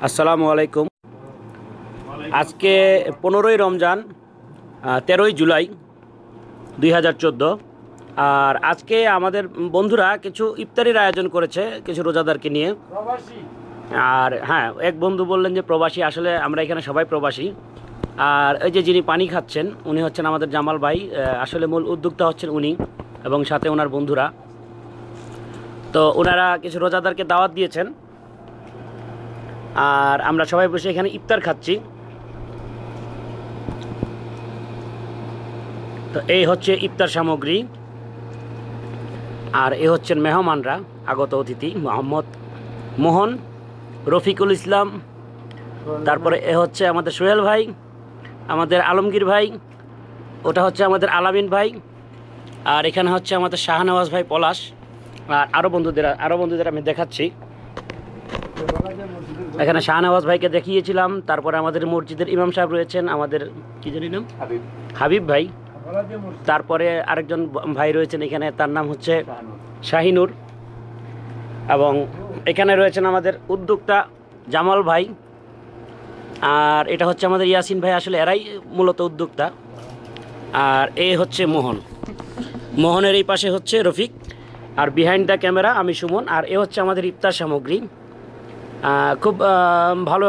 আসসালামু আলাইকুম। আজকে 15ই রমজান, 13ই জুলাই 2014। আর আজকে আমাদের বন্ধুরা কিছু ইফতারির আয়োজন করেছে কিছু রোজাদারকে নিয়ে। আর হ্যাঁ, এক বন্ধু বললেন যে প্রবাসী, আসলে আমরা এখানে সবাই প্রবাসী। আর এই যে যিনি পানি খাচ্ছেন উনি হচ্ছেন আমাদের জামাল ভাই, আসলে মূল উদ্যোক্তা হচ্ছেন উনি এবং সাথে ওনার বন্ধুরা। তো ওনারা কিছু রোজাদারকে দাওয়াত দিয়েছেন আর আমরা সবাই বসে এখানে ইফতার খাচ্ছি। তো এই হচ্ছে ইফতার সামগ্রী। আর এ হচ্ছেন মেহমানরা, আগত অতিথি মোহাম্মদ মোহন, রফিকুল ইসলাম, তারপরে এ হচ্ছে আমাদের সোহেল ভাই, আমাদের আলমগীর ভাই, ওটা হচ্ছে আমাদের আলামিন ভাই, আর এখানে হচ্ছে আমাদের শাহনওয়াজ ভাই পলাশ। আর আরও বন্ধুদের আমি দেখাচ্ছি। এখানে শাহনওয়াজ ভাইকে দেখিয়েছিলাম। তারপরে আমাদের মসজিদের ইমাম সাহেব রয়েছেন, আমাদের কি জানি নাম, হাবিব ভাই। তারপরে আরেকজন ভাই রয়েছেন এখানে, তার নাম হচ্ছে শাহিনুর। এবং এখানে রয়েছেন আমাদের উদ্যোক্তা জামাল ভাই। আর এটা হচ্ছে আমাদের ইয়াসিন ভাই, আসলে এরাই মূলত উদ্যোক্তা। আর এই হচ্ছে মোহনের এই পাশে হচ্ছে রফিক, আর বিহাইন্ড দ্য ক্যামেরা আমি সুমন। আর এ হচ্ছে আমাদের ইফতার সামগ্রী। খুব ভালো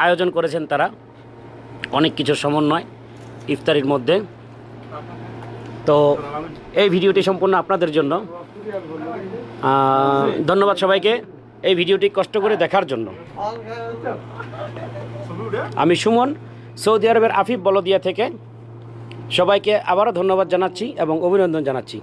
আয়োজন করেছেন তারা, অনেক কিছুর সমন্বয় ইফতারির মধ্যে। তো এই ভিডিওটি সম্পূর্ণ আপনাদের জন্য। ধন্যবাদ সবাইকে এই ভিডিওটি কষ্ট করে দেখার জন্য। আমি সুমন, সৌদি আরবের আফিফ বলদিয়া থেকে সবাইকে আবারও ধন্যবাদ জানাচ্ছি এবং অভিনন্দন জানাচ্ছি।